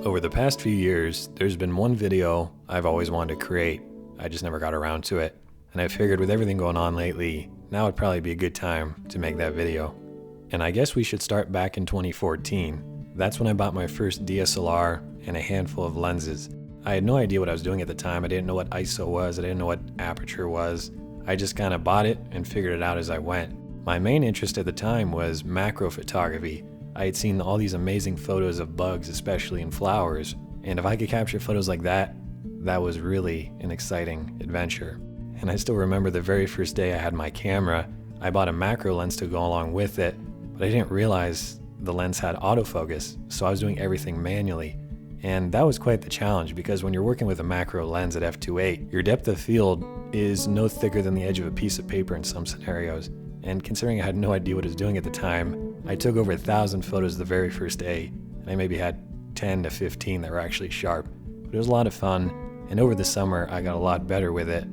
Over the past few years, there's been one video I've always wanted to create. I just never got around to it. And I figured with everything going on lately, now would probably be a good time to make that video. And I guess we should start back in 2014. That's when I bought my first DSLR and a handful of lenses. I had no idea what I was doing at the time. I didn't know what ISO was. I didn't know what aperture was. I just kind of bought it and figured it out as I went. My main interest at the time was macro photography. I had seen all these amazing photos of bugs, especially in flowers, and if I could capture photos like that, that was really an exciting adventure. And I still remember the very first day I had my camera, I bought a macro lens to go along with it, but I didn't realize the lens had autofocus, so I was doing everything manually. And that was quite the challenge because when you're working with a macro lens at f2.8, your depth of field is no thicker than the edge of a piece of paper in some scenarios. And considering I had no idea what I was doing at the time, I took over 1,000 photos the very first day, and I maybe had 10 to 15 that were actually sharp. But it was a lot of fun, and over the summer I got a lot better with it,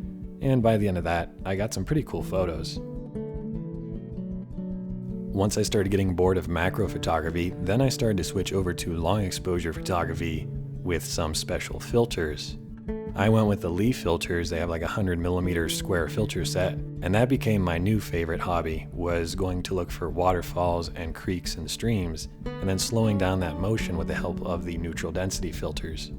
and by the end of that, I got some pretty cool photos. Once I started getting bored of macro photography, then I started to switch over to long exposure photography with some special filters. I went with the leaf filters. They have like a 100mm square filter set, and that became my new favorite hobby, was going to look for waterfalls and creeks and streams, and then slowing down that motion with the help of the neutral density filters.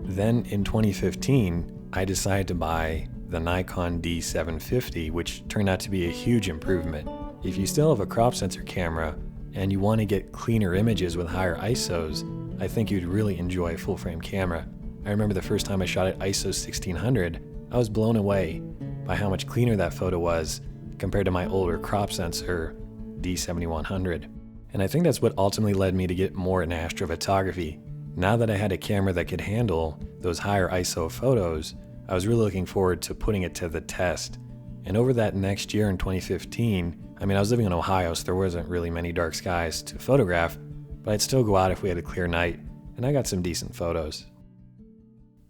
Then in 2015, I decided to buy the Nikon D750, which turned out to be a huge improvement. If you still have a crop sensor camera and you want to get cleaner images with higher ISOs, I think you'd really enjoy a full frame camera. I remember the first time I shot at ISO 1600, I was blown away by how much cleaner that photo was compared to my older crop sensor D7100. And I think that's what ultimately led me to get more into astrophotography. Now that I had a camera that could handle those higher ISO photos, I was really looking forward to putting it to the test. And over that next year in 2015, I was living in Ohio, so there wasn't really many dark skies to photograph, but I'd still go out if we had a clear night, and I got some decent photos.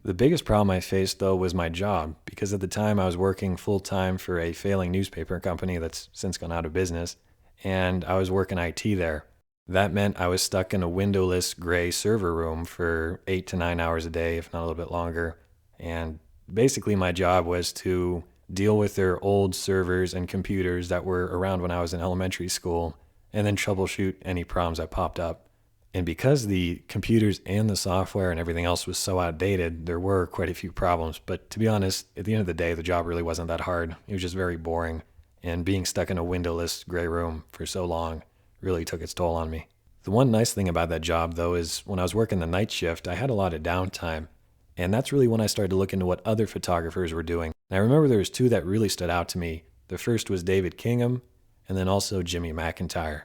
The biggest problem I faced though was my job, because at the time I was working full-time for a failing newspaper company that's since gone out of business, and I was working IT there. That meant I was stuck in a windowless gray server room for 8 to 9 hours a day, if not a little bit longer, and basically my job was to deal with their old servers and computers that were around when I was in elementary school, and then troubleshoot any problems that popped up. And because the computers and the software and everything else was so outdated, there were quite a few problems. But to be honest, at the end of the day, the job really wasn't that hard. It was just very boring. And being stuck in a windowless gray room for so long really took its toll on me. The one nice thing about that job, though, is when I was working the night shift, I had a lot of downtime. And that's really when I started to look into what other photographers were doing. And I remember there was two that really stood out to me. The first was David Kingham, and then also Jimmy McIntyre.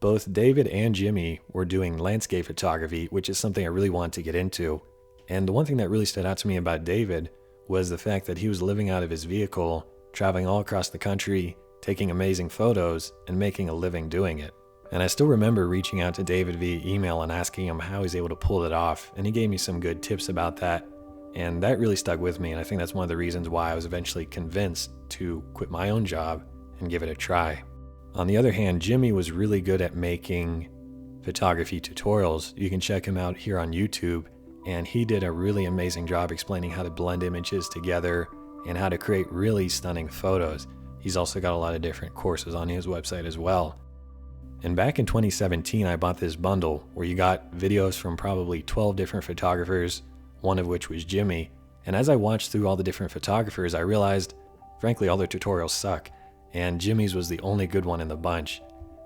Both David and Jimmy were doing landscape photography, which is something I really wanted to get into. And the one thing that really stood out to me about David was the fact that he was living out of his vehicle, traveling all across the country, taking amazing photos, and making a living doing it. And I still remember reaching out to David via email and asking him how he's able to pull it off, and he gave me some good tips about that. And that really stuck with me, and I think that's one of the reasons why I was eventually convinced to quit my own job and give it a try. On the other hand, Jimmy was really good at making photography tutorials. You can check him out here on YouTube, and he did a really amazing job explaining how to blend images together and how to create really stunning photos. He's also got a lot of different courses on his website as well. And back in 2017, I bought this bundle where you got videos from probably 12 different photographers, one of which was Jimmy. And as I watched through all the different photographers, I realized, frankly, all their tutorials suck. And Jimmy's was the only good one in the bunch.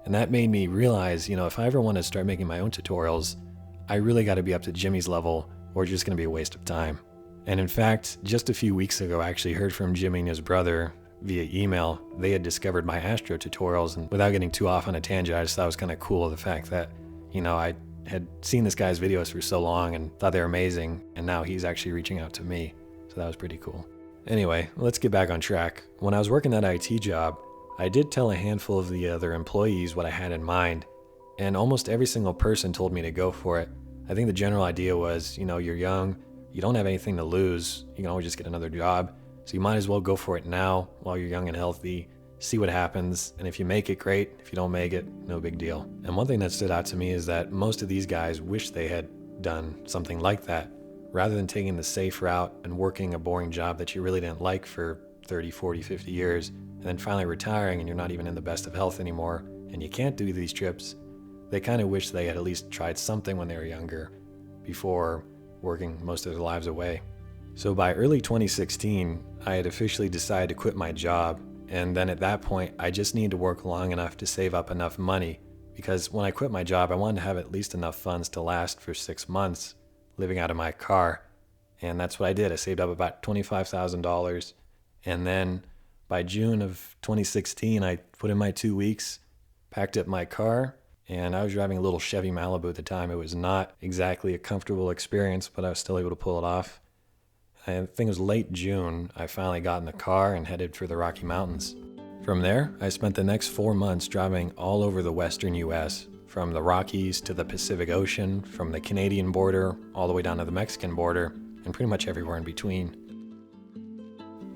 And that made me realize, if I ever want to start making my own tutorials, I really got to be up to Jimmy's level, or it's just going to be a waste of time. And in fact, just a few weeks ago, I actually heard from Jimmy and his brother via email. They had discovered my Astro tutorials, and without getting too off on a tangent, I just thought it was kind of cool, the fact that, I had seen this guy's videos for so long and thought they were amazing, and now he's actually reaching out to me. So that was pretty cool. Anyway, let's get back on track. When I was working that IT job, I did tell a handful of the other employees what I had in mind, and almost every single person told me to go for it. I think the general idea was, you're young, you don't have anything to lose, you can always just get another job, so you might as well go for it now while you're young and healthy, see what happens, and if you make it, great. If you don't make it, no big deal. And one thing that stood out to me is that most of these guys wish they had done something like that. Rather than taking the safe route and working a boring job that you really didn't like for 30, 40, 50 years, and then finally retiring and you're not even in the best of health anymore, and you can't do these trips, they kind of wish they had at least tried something when they were younger before working most of their lives away. So by early 2016, I had officially decided to quit my job, and then at that point, I just needed to work long enough to save up enough money, because when I quit my job, I wanted to have at least enough funds to last for 6 months living out of my car, and that's what I did. I saved up about $25,000, and then by June of 2016, I put in my 2 weeks, packed up my car, and I was driving a little Chevy Malibu at the time. It was not exactly a comfortable experience, but I was still able to pull it off. I think it was late June, I finally got in the car and headed for the Rocky Mountains. From there, I spent the next 4 months driving all over the western US, from the Rockies to the Pacific Ocean, from the Canadian border all the way down to the Mexican border, and pretty much everywhere in between.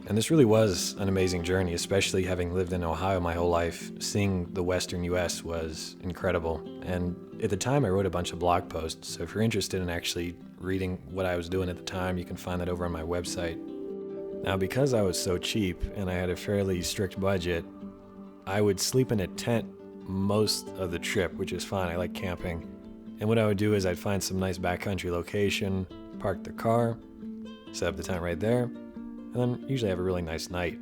And this really was an amazing journey, especially having lived in Ohio my whole life. Seeing the western US was incredible. And at the time, I wrote a bunch of blog posts, so if you're interested in actually reading what I was doing at the time, you can find that over on my website. Now, because I was so cheap and I had a fairly strict budget, I would sleep in a tent most of the trip, which is fine. I like camping. And what I would do is I'd find some nice backcountry location, park the car, set up the tent right there, and then usually have a really nice night.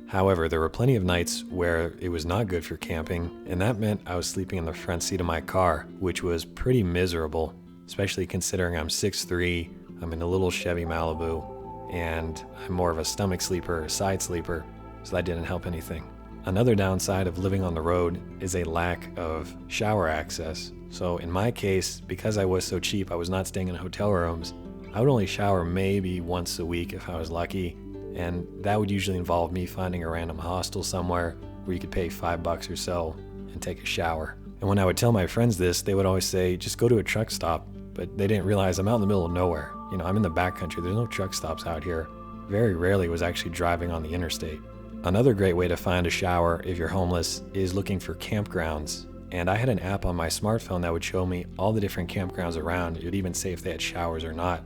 However, there were plenty of nights where it was not good for camping, and that meant I was sleeping in the front seat of my car, which was pretty miserable, especially considering I'm 6'3", I'm in a little Chevy Malibu, and I'm more of a stomach sleeper or side sleeper, so that didn't help anything. Another downside of living on the road is a lack of shower access. So in my case, because I was so cheap, I was not staying in hotel rooms. I would only shower maybe once a week if I was lucky, and that would usually involve me finding a random hostel somewhere where you could pay $5 or so and take a shower. And when I would tell my friends this, they would always say, just go to a truck stop. But they didn't realize I'm out in the middle of nowhere. You know, I'm in the backcountry. There's no truck stops out here. Very rarely was actually driving on the interstate. Another great way to find a shower if you're homeless is looking for campgrounds. And I had an app on my smartphone that would show me all the different campgrounds around. It would even say if they had showers or not.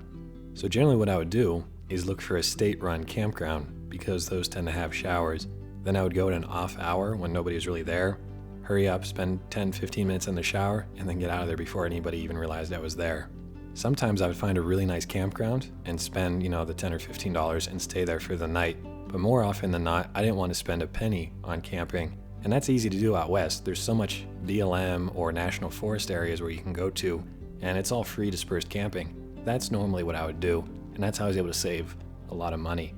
So generally what I would do is look for a state-run campground because those tend to have showers. Then I would go at an off hour when nobody was really there, hurry up, spend 10-15 minutes in the shower, and then get out of there before anybody even realized I was there. Sometimes I would find a really nice campground and spend, the $10 or $15 and stay there for the night. But more often than not, I didn't want to spend a penny on camping. And that's easy to do out west. There's so much BLM or national forest areas where you can go to, and it's all free dispersed camping. That's normally what I would do, and that's how I was able to save a lot of money.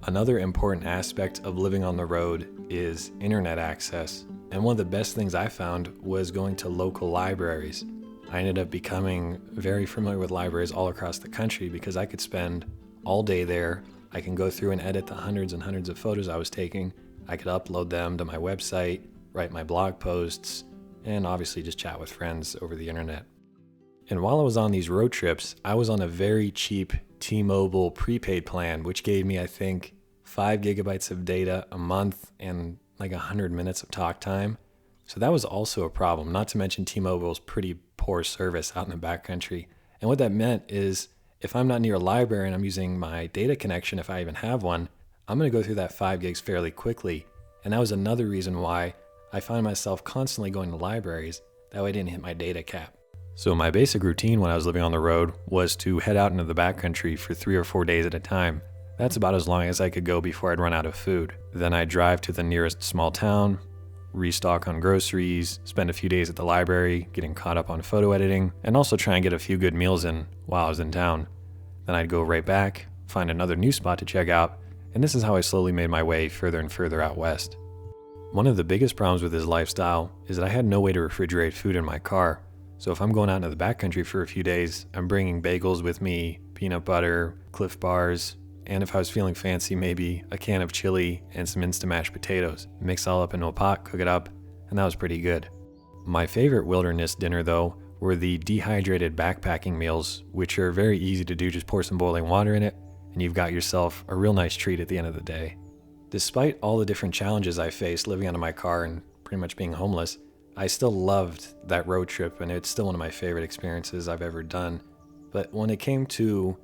Another important aspect of living on the road is internet access. And one of the best things I found was going to local libraries. I ended up becoming very familiar with libraries all across the country because I could spend all day there. I can go through and edit the hundreds and hundreds of photos I was taking. I could upload them to my website, write my blog posts, and obviously just chat with friends over the internet. And while I was on these road trips, I was on a very cheap T-Mobile prepaid plan, which gave me, I think, 5 gigabytes of data a month and like 100 minutes of talk time. So that was also a problem, not to mention T-Mobile's pretty poor service out in the backcountry. And what that meant is if I'm not near a library and I'm using my data connection, if I even have one, I'm going to go through that 5 gigs fairly quickly. And that was another reason why I find myself constantly going to libraries. That way I didn't hit my data cap. So my basic routine when I was living on the road was to head out into the backcountry for 3 or 4 days at a time. That's about as long as I could go before I'd run out of food. Then I'd drive to the nearest small town, restock on groceries, spend a few days at the library, getting caught up on photo editing, and also try and get a few good meals in while I was in town. Then I'd go right back, find another new spot to check out, and this is how I slowly made my way further and further out west. One of the biggest problems with this lifestyle is that I had no way to refrigerate food in my car. So if I'm going out into the backcountry for a few days, I'm bringing bagels with me, peanut butter, Cliff Bars, and if I was feeling fancy, maybe a can of chili and some Insta mashed potatoes. Mix all up into a pot, cook it up, and that was pretty good. My favorite wilderness dinner, though, were the dehydrated backpacking meals, which are very easy to do. Just pour some boiling water in it, and you've got yourself a real nice treat at the end of the day. Despite all the different challenges I faced living out of my car and pretty much being homeless, I still loved that road trip, and it's still one of my favorite experiences I've ever done. But when it came to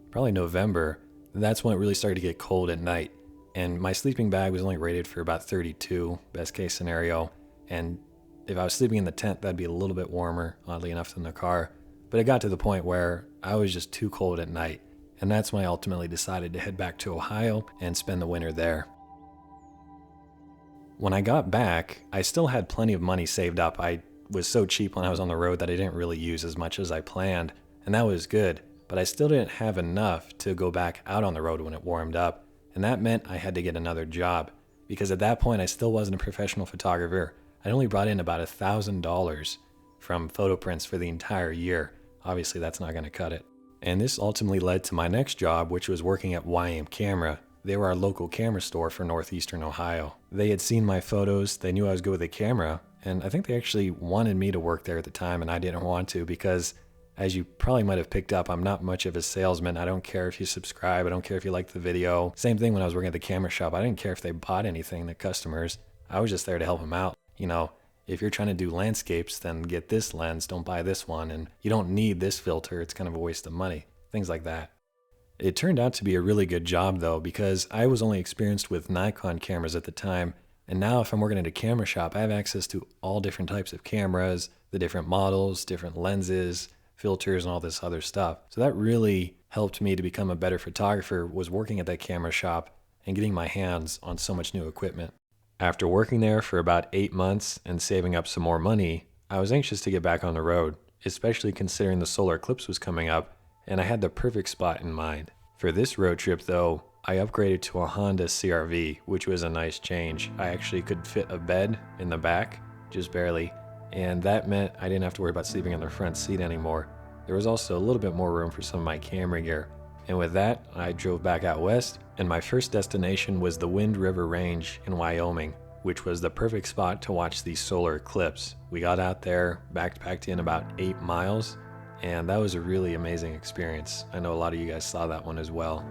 probably November, that's when it really started to get cold at night. And my sleeping bag was only rated for about 32, best case scenario. And if I was sleeping in the tent, that'd be a little bit warmer, oddly enough, than the car. But it got to the point where I was just too cold at night. And that's when I ultimately decided to head back to Ohio and spend the winter there. When I got back, I still had plenty of money saved up. I was so cheap when I was on the road that I didn't really use as much as I planned, and that was good. But I still didn't have enough to go back out on the road when it warmed up, and that meant I had to get another job, because at that point I still wasn't a professional photographer. I'd only brought in about $1,000 from photo prints for the entire year. Obviously that's not going to cut it. And this ultimately led to my next job, which was working at YM Camera. They were our local camera store for northeastern Ohio. They had seen my photos, they knew I was good with a camera, and I think they actually wanted me to work there at the time, and I didn't want to because, as you probably might have picked up, I'm not much of a salesman. I don't care if you subscribe, I don't care if you like the video. Same thing when I was working at the camera shop. I didn't care if they bought anything, the customers. I was just there to help them out. You know, if you're trying to do landscapes, then get this lens, don't buy this one, and you don't need this filter, it's kind of a waste of money. Things like that. It turned out to be a really good job though, because I was only experienced with Nikon cameras at the time, and now if I'm working at a camera shop, I have access to all different types of cameras, the different models, different lenses, filters, and all this other stuff. So that really helped me to become a better photographer, was working at that camera shop and getting my hands on so much new equipment. After working there for about 8 months and saving up some more money, I was anxious to get back on the road, especially considering the solar eclipse was coming up, and I had the perfect spot in mind. For this road trip though, I upgraded to a Honda CR-V, which was a nice change. I actually could fit a bed in the back, just barely, and that meant I didn't have to worry about sleeping in the front seat anymore. There was also a little bit more room for some of my camera gear. And with that, I drove back out west, and my first destination was the Wind River Range in Wyoming, which was the perfect spot to watch the solar eclipse. We got out there, backpacked in about 8 miles, and that was a really amazing experience. I know a lot of you guys saw that one as well.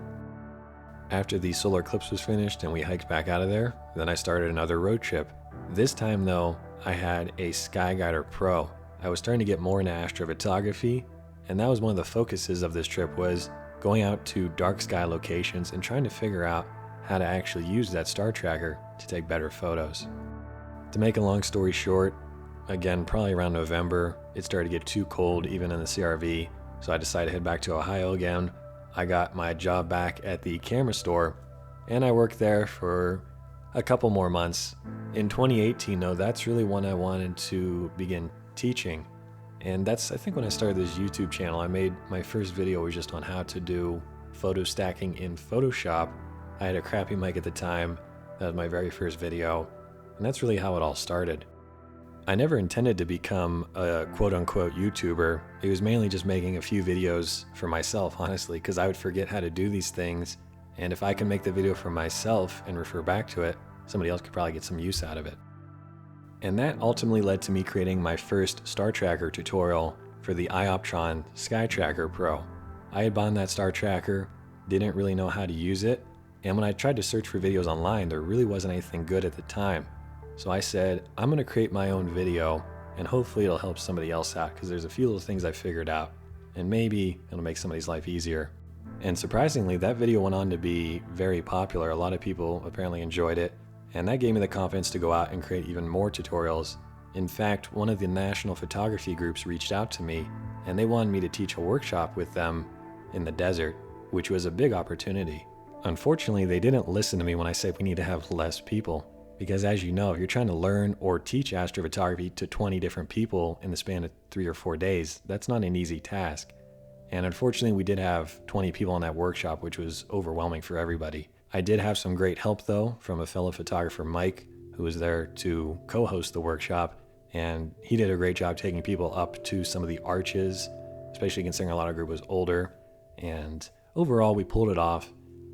After the solar eclipse was finished and we hiked back out of there, then I started another road trip. This time though, I had a Skyguider Pro. I was starting to get more into astrophotography, and that was one of the focuses of this trip, was going out to dark sky locations and trying to figure out how to actually use that star tracker to take better photos. To make a long story short, again, probably around November, it started to get too cold even in the CR-V, so I decided to head back to Ohio again. I got my job back at the camera store, and I worked there for a couple more months. In 2018 though, that's really when I wanted to begin teaching. And that's, I think, when I started this YouTube channel. I made my first video was just on how to do photo stacking in Photoshop. I had a crappy mic at the time. That was my very first video. And that's really how it all started. I never intended to become a quote-unquote YouTuber. It was mainly just making a few videos for myself, honestly, because I would forget how to do these things. And if I can make the video for myself and refer back to it, somebody else could probably get some use out of it. And that ultimately led to me creating my first star tracker tutorial for the Ioptron Sky Tracker Pro. I had bought that star tracker, didn't really know how to use it, and when I tried to search for videos online, there really wasn't anything good at the time. So I said, I'm going to create my own video, and hopefully it'll help somebody else out, because there's a few little things I figured out, and maybe it'll make somebody's life easier. And surprisingly, that video went on to be very popular. A lot of people apparently enjoyed it, and that gave me the confidence to go out and create even more tutorials. In fact, one of the national photography groups reached out to me, and they wanted me to teach a workshop with them in the desert, which was a big opportunity. Unfortunately, they didn't listen to me when I said we need to have less people, because as you know, if you're trying to learn or teach astrophotography to 20 different people in the span of 3 or 4 days, that's not an easy task. And unfortunately, we did have 20 people in that workshop, which was overwhelming for everybody. I did have some great help though from a fellow photographer, Mike, who was there to co-host the workshop, and he did a great job taking people up to some of the arches, especially considering a lot of the group was older, and overall we pulled it off.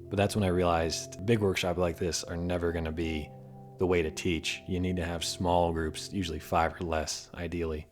But that's when I realized big workshops like this are never going to be the way to teach. You need to have small groups, usually 5 or less, ideally.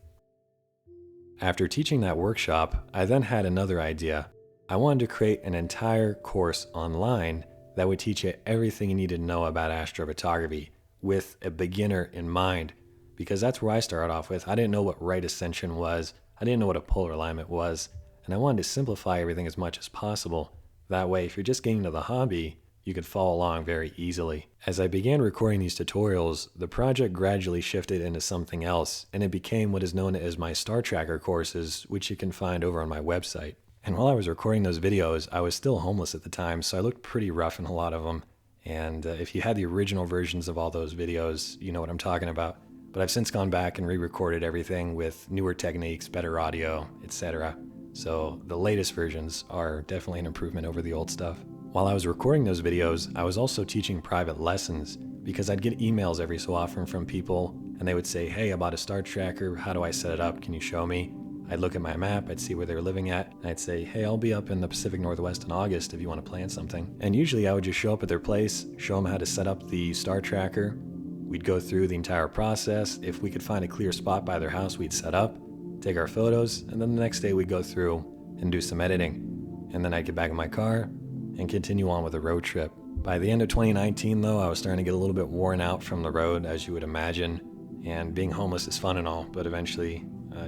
After teaching that workshop, I then had another idea. I wanted to create an entire course online that would teach you everything you need to know about astrophotography with a beginner in mind, because that's where I started off with. I didn't know what right ascension was. I didn't know what a polar alignment was, and I wanted to simplify everything as much as possible. That way, if you're just getting into the hobby, you could follow along very easily. As I began recording these tutorials, the project gradually shifted into something else, and it became what is known as my Star Tracker courses, which you can find over on my website. And while I was recording those videos, I was still homeless at the time, so I looked pretty rough in a lot of them. And if you had the original versions of all those videos, you know what I'm talking about. But I've since gone back and re-recorded everything with newer techniques, better audio, etc. So the latest versions are definitely an improvement over the old stuff. While I was recording those videos, I was also teaching private lessons, because I'd get emails every so often from people, and they would say, hey, I bought a Star Tracker, how do I set it up, can you show me? I'd look at my map, I'd see where they were living at, and I'd say, hey, I'll be up in the Pacific Northwest in August if you want to plan something. And usually I would just show up at their place, show them how to set up the Star Tracker. We'd go through the entire process. If we could find a clear spot by their house, we'd set up, take our photos, and then the next day we'd go through and do some editing. And then I'd get back in my car and continue on with the road trip. By the end of 2019 though, I was starting to get a little bit worn out from the road, as you would imagine, and being homeless is fun and all, but eventually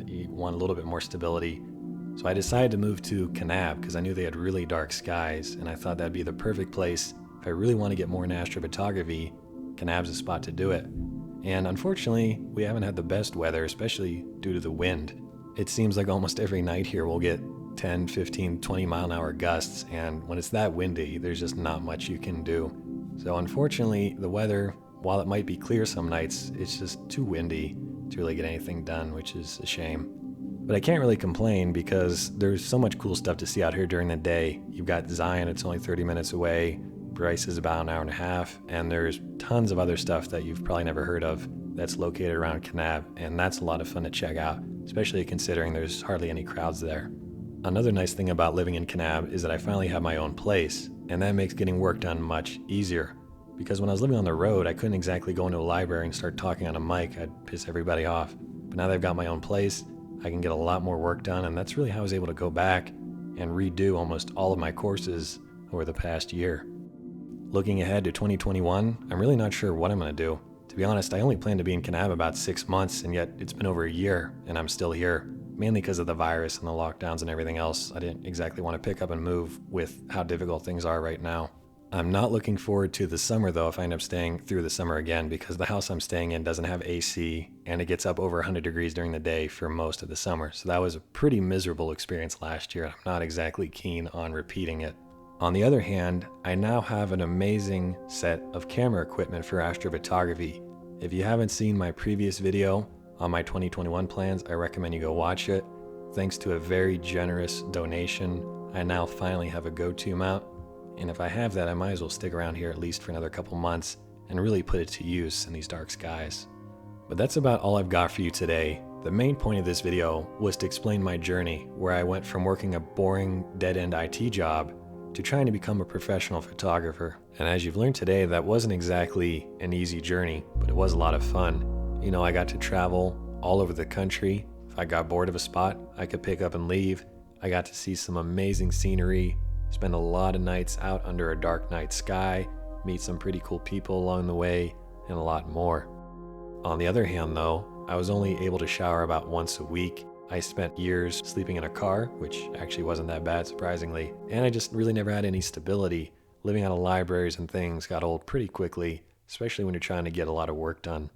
you want a little bit more stability. So I decided to move to Kanab because I knew they had really dark skies, and I thought that'd be the perfect place if I really want to get more in astrophotography. Kanab's a spot to do it. And unfortunately, we haven't had the best weather, especially due to the wind. It seems like almost every night here we'll get 10, 15, 20 mile an hour gusts, and when it's that windy, there's just not much you can do. So unfortunately, the weather, while it might be clear some nights, it's just too windy to really get anything done, which is a shame. But I can't really complain because there's so much cool stuff to see out here during the day. You've got Zion, it's only 30 minutes away. Bryce is about an hour and a half, and there's tons of other stuff that you've probably never heard of that's located around Kanab, and that's a lot of fun to check out, especially considering there's hardly any crowds there. Another nice thing about living in Kanab is that I finally have my own place, and that makes getting work done much easier. Because when I was living on the road, I couldn't exactly go into a library and start talking on a mic. I'd piss everybody off. But now that I've got my own place, I can get a lot more work done, and that's really how I was able to go back and redo almost all of my courses over the past year. Looking ahead to 2021, I'm really not sure what I'm going to do. To be honest, I only planned to be in Kanab about 6 months, and yet it's been over a year, and I'm still here. Mainly because of the virus and the lockdowns and everything else. I didn't exactly want to pick up and move with how difficult things are right now. I'm not looking forward to the summer though if I end up staying through the summer again, because the house I'm staying in doesn't have AC and it gets up over 100 degrees during the day for most of the summer. So that was a pretty miserable experience last year. I'm not exactly keen on repeating it. On the other hand, I now have an amazing set of camera equipment for astrophotography. If you haven't seen my previous video on my 2021 plans, I recommend you go watch it. Thanks to a very generous donation, I now finally have a go-to mount, and if I have that, I might as well stick around here at least for another couple months and really put it to use in these dark skies. But that's about all I've got for you today. The main point of this video was to explain my journey, where I went from working a boring, dead-end IT job to trying to become a professional photographer. And as you've learned today, that wasn't exactly an easy journey, but it was a lot of fun. You know, I got to travel all over the country. If I got bored of a spot, I could pick up and leave. I got to see some amazing scenery, spend a lot of nights out under a dark night sky, meet some pretty cool people along the way, and a lot more. On the other hand though, I was only able to shower about once a week. I spent years sleeping in a car, which actually wasn't that bad surprisingly, and I just really never had any stability. Living out of libraries and things got old pretty quickly, especially when you're trying to get a lot of work done.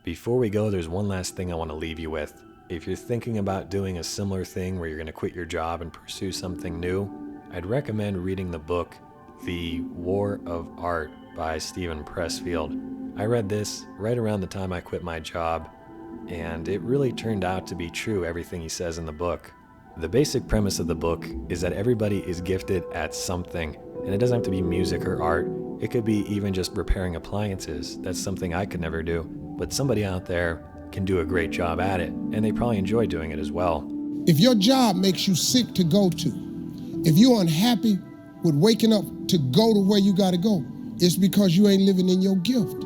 Before we go, there's one last thing I want to leave you with. If you're thinking about doing a similar thing where you're going to quit your job and pursue something new, I'd recommend reading the book, The War of Art by Steven Pressfield. I read this right around the time I quit my job, and it really turned out to be true, everything he says in the book. The basic premise of the book is that everybody is gifted at something, and it doesn't have to be music or art. It could be even just repairing appliances. That's something I could never do. But somebody out there can do a great job at it, and they probably enjoy doing it as well. If your job makes you sick to go to, if you're unhappy with waking up to go to where you gotta go, it's because you ain't living in your gift.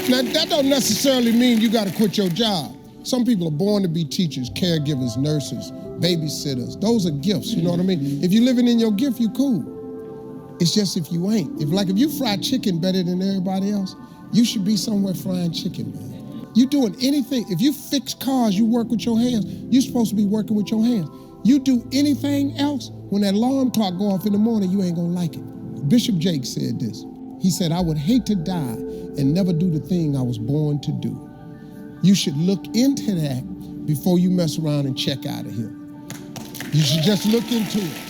Now, that don't necessarily mean you gotta quit your job. Some people are born to be teachers, caregivers, nurses, babysitters. Those are gifts, you know what I mean? If you're living in your gift, you cool. It's just if you ain't. If you fry chicken better than everybody else, you should be somewhere frying chicken, man. You doing anything. If you fix cars, you work with your hands. You're supposed to be working with your hands. You do anything else, when that alarm clock go off in the morning, you ain't gonna like it. Bishop Jake said this. He said, I would hate to die and never do the thing I was born to do. You should look into that before you mess around and check out of here. You should just look into it.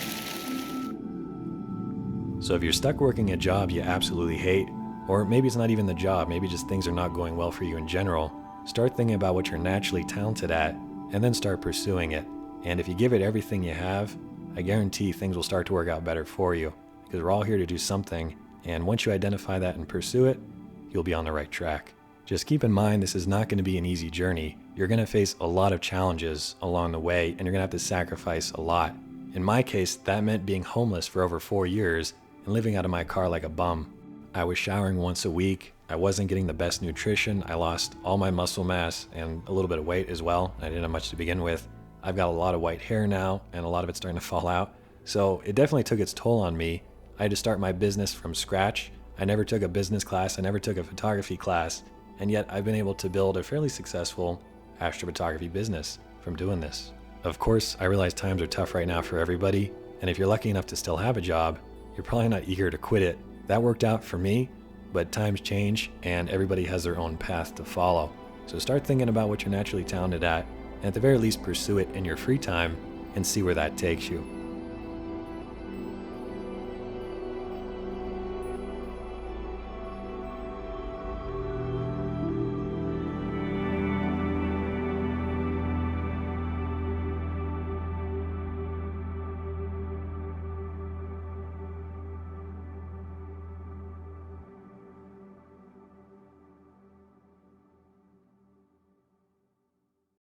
So if you're stuck working a job you absolutely hate, or maybe it's not even the job, maybe just things are not going well for you in general, start thinking about what you're naturally talented at, and then start pursuing it. And if you give it everything you have, I guarantee things will start to work out better for you, because we're all here to do something, and once you identify that and pursue it, you'll be on the right track. Just keep in mind this is not going to be an easy journey. You're going to face a lot of challenges along the way, and you're going to have to sacrifice a lot. In my case, that meant being homeless for over 4 years and living out of my car like a bum. I was showering once a week, I wasn't getting the best nutrition, I lost all my muscle mass and a little bit of weight as well. I didn't have much to begin with. I've got a lot of white hair now, and a lot of it's starting to fall out. So it definitely took its toll on me. I had to start my business from scratch. I never took a business class, I never took a photography class, and yet I've been able to build a fairly successful astrophotography business from doing this. Of course, I realize times are tough right now for everybody, and if you're lucky enough to still have a job, you're probably not eager to quit it. That worked out for me, but times change and everybody has their own path to follow. So start thinking about what you're naturally talented at, and at the very least pursue it in your free time and see where that takes you.